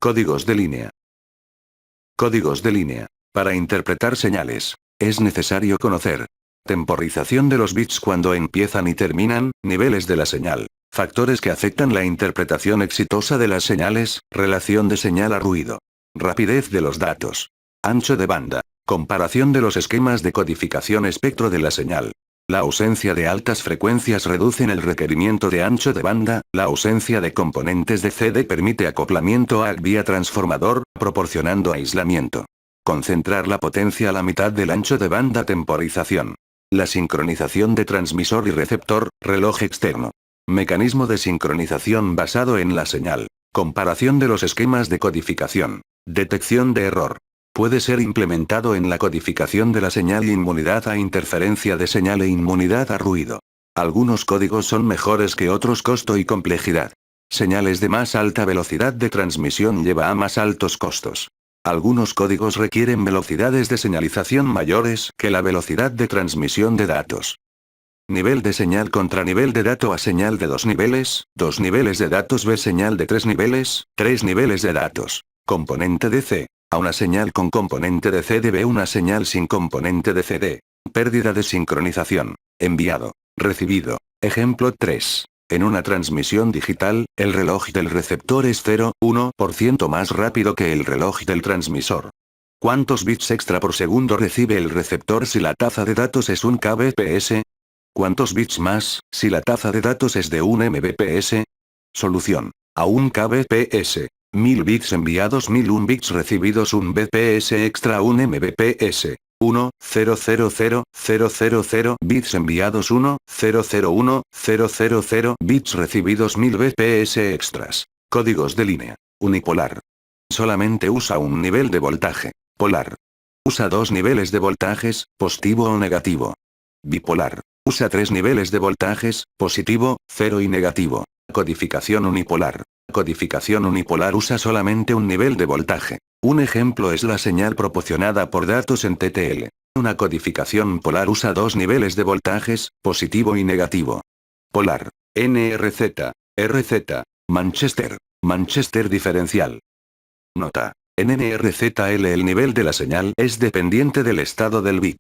Códigos de línea. Códigos de línea. Para interpretar señales, es necesario conocer temporización de los bits cuando empiezan y terminan, niveles de la señal, factores que afectan la interpretación exitosa de las señales, relación de señal a ruido, rapidez de los datos, ancho de banda, comparación de los esquemas de codificación espectro de la señal. La ausencia de altas frecuencias reduce el requerimiento de ancho de banda, la ausencia de componentes de CD permite acoplamiento al vía transformador, proporcionando aislamiento. Concentrar la potencia a la mitad del ancho de banda. Temporización. La sincronización de transmisor y receptor, reloj externo. Mecanismo de sincronización basado en la señal. Comparación de los esquemas de codificación. Detección de error. Puede ser implementado en la codificación de la señal. Inmunidad a interferencia de señal e inmunidad a ruido. Algunos códigos son mejores que otros. Costo y complejidad. Señales de más alta velocidad de transmisión lleva a más altos costos. Algunos códigos requieren velocidades de señalización mayores que la velocidad de transmisión de datos. Nivel de señal contra nivel de dato a señal de 2 niveles, 2 niveles de datos v señal de 3 niveles, 3 niveles de datos. Componente DC. A una señal con componente de CD v una señal sin componente de CD. Pérdida de sincronización. Enviado. Recibido. Ejemplo 3. En una transmisión digital, el reloj del receptor es 0,1% más rápido que el reloj del transmisor. ¿Cuántos bits extra por segundo recibe el receptor si la tasa de datos es 1 kbps? ¿Cuántos bits más, si la tasa de datos es de 1 mbps? Solución. A 1 kbps. 1000 bits enviados, 1001 bits recibidos, 1 bps extra, 1 mbps. 1,000,000 bits enviados, 1,001,000 bits recibidos, 1000 bps extras. Códigos de línea. Unipolar. Solamente usa un nivel de voltaje. Polar. Usa 2 niveles de voltajes, positivo o negativo. Bipolar. Usa 3 niveles de voltajes, positivo, 0 y negativo. Codificación unipolar. Codificación unipolar usa solamente un nivel de voltaje. Un ejemplo es la señal proporcionada por datos en TTL. Una codificación polar usa 2 niveles de voltajes, positivo y negativo. Polar. NRZ. RZ. Manchester. Manchester diferencial. Nota. En NRZL el nivel de la señal es dependiente del estado del bit.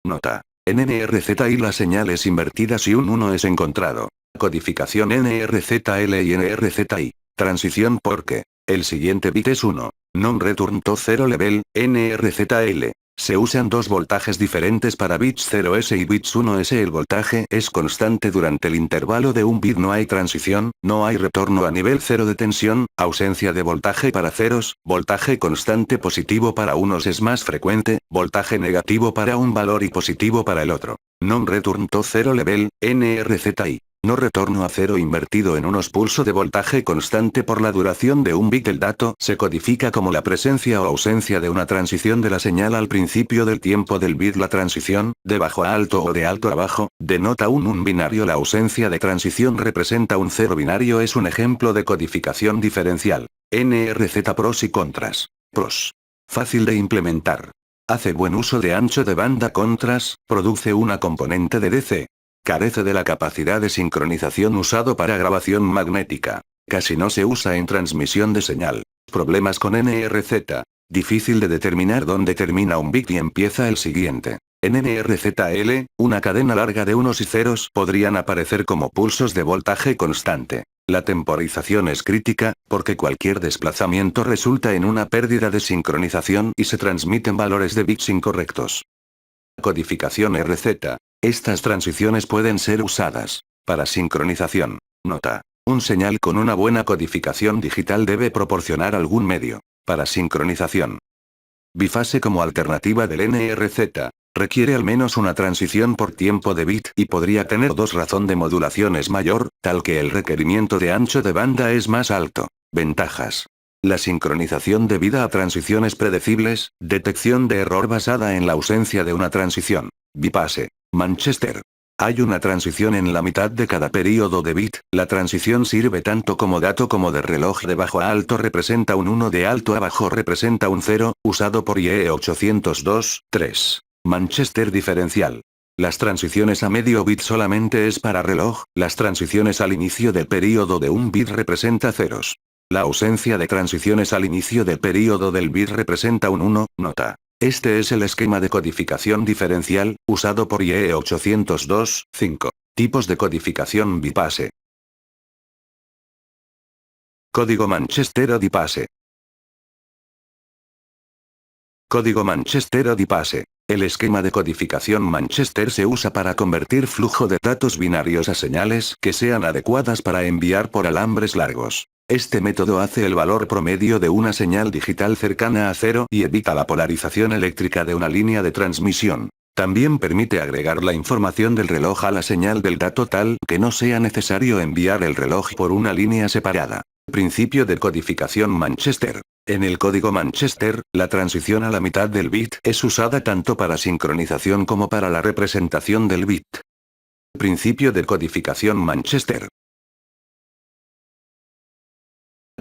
Nota. En NRZI la señal es invertida si un 1 es encontrado. Codificación NRZL y NRZI. Transición porque el siguiente bit es 1. Non-return to 0 level, NRZL. Se usan 2 voltajes diferentes para bits 0S y bits 1S. El voltaje es constante durante el intervalo de un bit. No hay transición, no hay retorno a nivel 0 de tensión, ausencia de voltaje para ceros, voltaje constante positivo para unos es más frecuente, voltaje negativo para un valor y positivo para el otro. Non-return to 0 level, NRZI. No retorno a cero invertido en unos pulso de voltaje constante por la duración de un bit. El dato se codifica como la presencia o ausencia de una transición de la señal al principio del tiempo del bit. La transición, de bajo a alto o de alto a bajo, denota un binario. La ausencia de transición representa un 0 binario. Es un ejemplo de codificación diferencial. NRZ. Pros y contras. Pros. Fácil de implementar. Hace buen uso de ancho de banda. Contras, produce una componente de DC. Carece de la capacidad de sincronización usado para grabación magnética. Casi no se usa en transmisión de señal. Problemas con NRZ. Difícil de determinar dónde termina un bit y empieza el siguiente. En NRZL, una cadena larga de unos y ceros podrían aparecer como pulsos de voltaje constante. La temporización es crítica, porque cualquier desplazamiento resulta en una pérdida de sincronización y se transmiten valores de bits incorrectos. Codificación RZ. Estas transiciones pueden ser usadas para sincronización. Nota. Un señal con una buena codificación digital debe proporcionar algún medio para sincronización. Bifase como alternativa del NRZ. Requiere al menos una transición por tiempo de bit y podría tener 2 razón de modulación es mayor, tal que el requerimiento de ancho de banda es más alto. Ventajas. La sincronización debida a transiciones predecibles, detección de error basada en la ausencia de una transición. Bifase. Manchester. Hay una transición en la mitad de cada período de bit, la transición sirve tanto como dato como de reloj. De bajo a alto representa un 1, de alto a bajo representa un 0, usado por IEEE 802.3. Manchester diferencial. Las transiciones a medio bit solamente es para reloj, las transiciones al inicio del período de un bit representa ceros. La ausencia de transiciones al inicio del período del bit representa un 1, nota. Este es el esquema de codificación diferencial, usado por IEEE 802.5. Tipos de codificación bipase. Código Manchester o Dipase. Código Manchester o Dipase. El esquema de codificación Manchester se usa para convertir flujo de datos binarios a señales que sean adecuadas para enviar por alambres largos. Este método hace el valor promedio de una señal digital cercana a cero y evita la polarización eléctrica de una línea de transmisión. También permite agregar la información del reloj a la señal del dato tal que no sea necesario enviar el reloj por una línea separada. Principio de codificación Manchester. En el código Manchester, la transición a la mitad del bit es usada tanto para sincronización como para la representación del bit. Principio de codificación Manchester.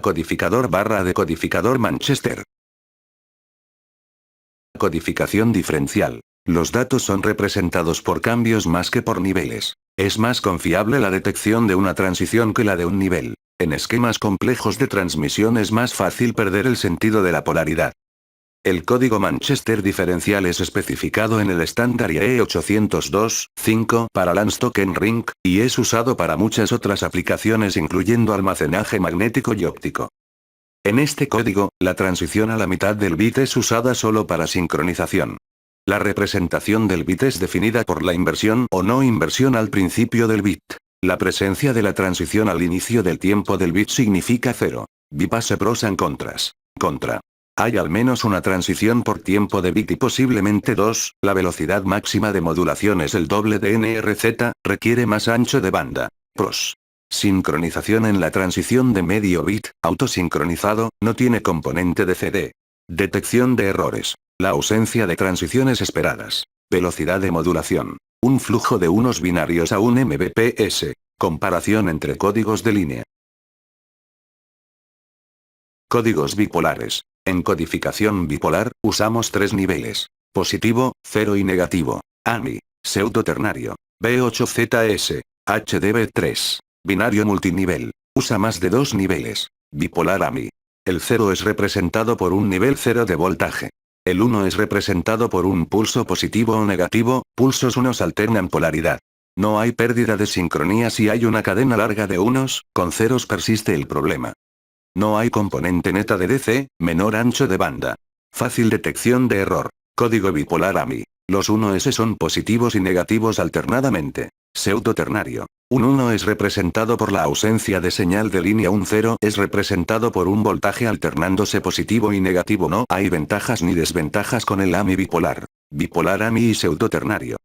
Codificador barra decodificador Manchester. Codificación diferencial. Los datos son representados por cambios más que por niveles. Es más confiable la detección de una transición que la de un nivel. En esquemas complejos de transmisión es más fácil perder el sentido de la polaridad. El código Manchester diferencial es especificado en el estándar IEEE 802.5 para Lance Token Ring, y es usado para muchas otras aplicaciones incluyendo almacenaje magnético y óptico. En este código, la transición a la mitad del bit es usada solo para sincronización. La representación del bit es definida por la inversión o no inversión al principio del bit. La presencia de la transición al inicio del tiempo del bit significa 0. Bipase pros and contras. Contra. Hay al menos una transición por tiempo de bit y posiblemente 2, la velocidad máxima de modulación es el doble de NRZ, requiere más ancho de banda. Pros. Sincronización en la transición de medio bit, autosincronizado, no tiene componente de CD. Detección de errores. La ausencia de transiciones esperadas. Velocidad de modulación. Un flujo de unos binarios a un Mbps. Comparación entre códigos de línea. Códigos bipolares. En codificación bipolar, usamos tres niveles. Positivo, cero y negativo. AMI. Pseudo-ternario. B8ZS. HDB3. Binario multinivel. Usa más de dos niveles. Bipolar AMI. El 0 es representado por un nivel 0 de voltaje. El 1 es representado por un pulso positivo o negativo, pulsos unos alternan polaridad. No hay pérdida de sincronía si hay una cadena larga de unos, con ceros persiste el problema. No hay componente neta de DC, menor ancho de banda. Fácil detección de error. Código bipolar AMI. Los 1S son positivos y negativos alternadamente. Pseudo-ternario. Un 1 es representado por la ausencia de señal de línea, un 0 es representado por un voltaje alternándose positivo y negativo. No hay ventajas ni desventajas con el AMI bipolar. Bipolar AMI y pseudo-ternario.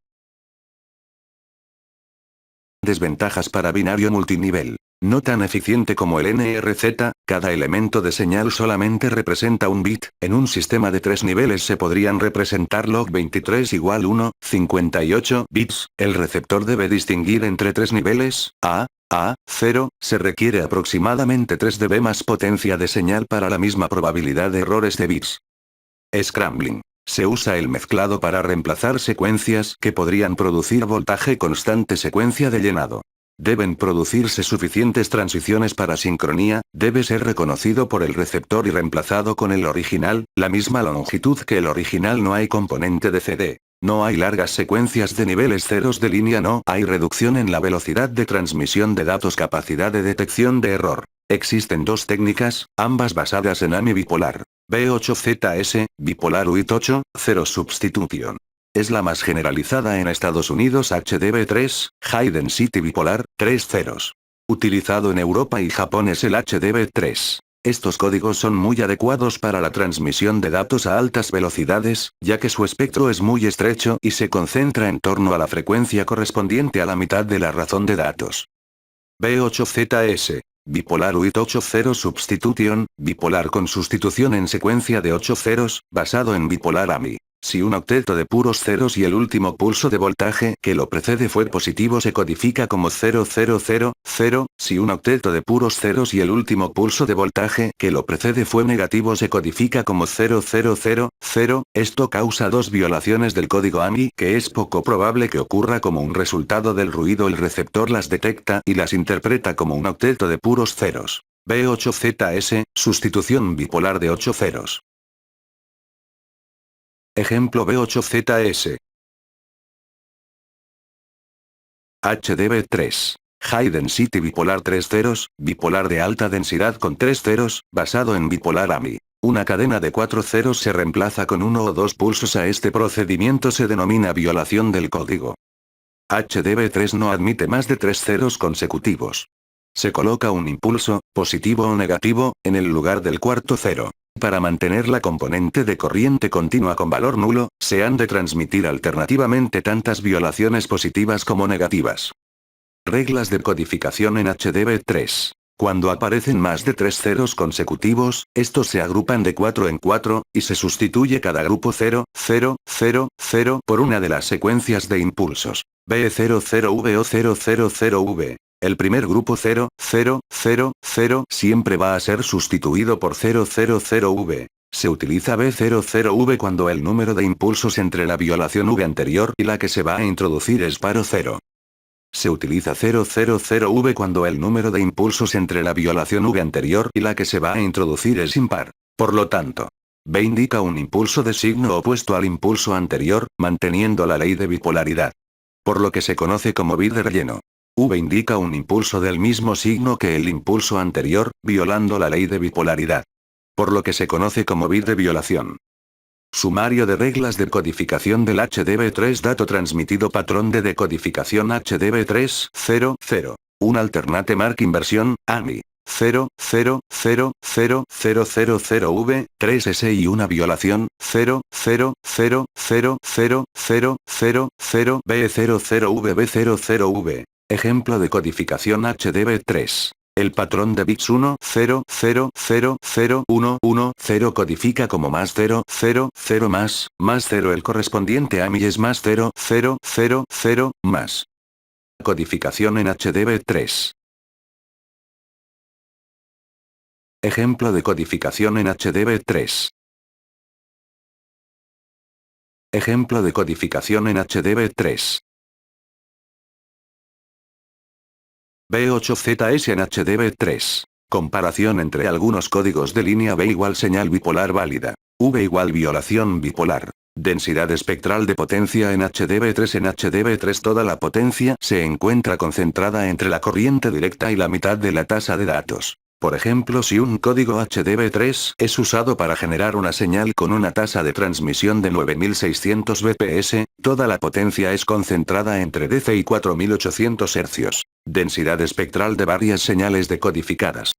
Desventajas para binario multinivel. No tan eficiente como el NRZ, cada elemento de señal solamente representa un bit, en un sistema de 3 niveles se podrían representar log 23 igual 1, 58 bits, el receptor debe distinguir entre 3 niveles, A, 0, se requiere aproximadamente 3 dB más potencia de señal para la misma probabilidad de errores de bits. Scrambling. Se usa el mezclado para reemplazar secuencias que podrían producir voltaje constante, secuencia de llenado. Deben producirse suficientes transiciones para sincronía, debe ser reconocido por el receptor y reemplazado con el original, la misma longitud que el original. No hay componente de CD. No hay largas secuencias de niveles ceros de línea. No hay reducción en la velocidad de transmisión de datos. Capacidad de detección de error. Existen dos técnicas, ambas basadas en AMI bipolar. B8ZS, bipolar UIT8, 0 substitution. Es la más generalizada en Estados Unidos. HDB3, High Density Bipolar, 3 ceros. Utilizado en Europa y Japón es el HDB3. Estos códigos son muy adecuados para la transmisión de datos a altas velocidades, ya que su espectro es muy estrecho y se concentra en torno a la frecuencia correspondiente a la mitad de la razón de datos. B8ZS. Bipolar UIT8 0 substitution, bipolar con sustitución en secuencia de 8 ceros, basado en bipolar AMI. Si un octeto de puros ceros y el último pulso de voltaje que lo precede fue positivo se codifica como 0000, si un octeto de puros ceros y el último pulso de voltaje que lo precede fue negativo se codifica como 0000, esto causa dos violaciones del código AMI que es poco probable que ocurra como un resultado del ruido. El receptor las detecta y las interpreta como un octeto de puros ceros. B8ZS, sustitución bipolar de 8 ceros. Ejemplo B8ZS. HDB3. High Density bipolar 3 ceros, bipolar de alta densidad con 3 ceros, basado en bipolar AMI. Una cadena de 4 ceros se reemplaza con 1 o 2 pulsos. A este procedimiento se denomina violación del código. HDB3 no admite más de 3 ceros consecutivos. Se coloca un impulso, positivo o negativo, en el lugar del cuarto cero. Para mantener la componente de corriente continua con valor nulo, se han de transmitir alternativamente tantas violaciones positivas como negativas. Reglas de codificación en HDB3. Cuando aparecen más de 3 ceros consecutivos, estos se agrupan de 4 en 4, y se sustituye cada grupo 0, 0, 0, 0 por una de las secuencias de impulsos. B00V o 000V. El primer grupo 0, 0, 0, 0 siempre va a ser sustituido por 000V. Se utiliza B00V cuando el número de impulsos entre la violación V anterior y la que se va a introducir es paro 0. Se utiliza 000V cuando el número de impulsos entre la violación V anterior y la que se va a introducir es impar. Por lo tanto, B indica un impulso de signo opuesto al impulso anterior, manteniendo la ley de bipolaridad. Por lo que se conoce como bit de relleno. V indica un impulso del mismo signo que el impulso anterior, violando la ley de bipolaridad. Por lo que se conoce como bit de violación. Sumario de reglas de codificación del HDB3. Dato transmitido. Patrón de decodificación HDB3, 0, 0. Un alternate mark inversión, AMI. 0, 0, 0, 0, 0, 0, 0, V, 3S y una violación, 0, 0, 0, 0, 0, 0, 0, 0, B00V, B00V. Ejemplo de codificación HDB3. El patrón de bits 1, 0, 0, 0, 0, 1, 1, 0 codifica como más 0, 0, 0 más 0. El correspondiente AMI es más 0, 0, 0, 0, más. Codificación en HDB3. Ejemplo de codificación en HDB3. Ejemplo de codificación en HDB3. B8ZS en HDB3. Comparación entre algunos códigos de línea. B igual señal bipolar válida. V igual violación bipolar. Densidad espectral de potencia en HDB3. En HDB3 toda la potencia se encuentra concentrada entre la corriente directa y la mitad de la tasa de datos. Por ejemplo, si un código HDB3 es usado para generar una señal con una tasa de transmisión de 9600 bps, toda la potencia es concentrada entre DC y 4800 Hz. Densidad espectral de varias señales decodificadas.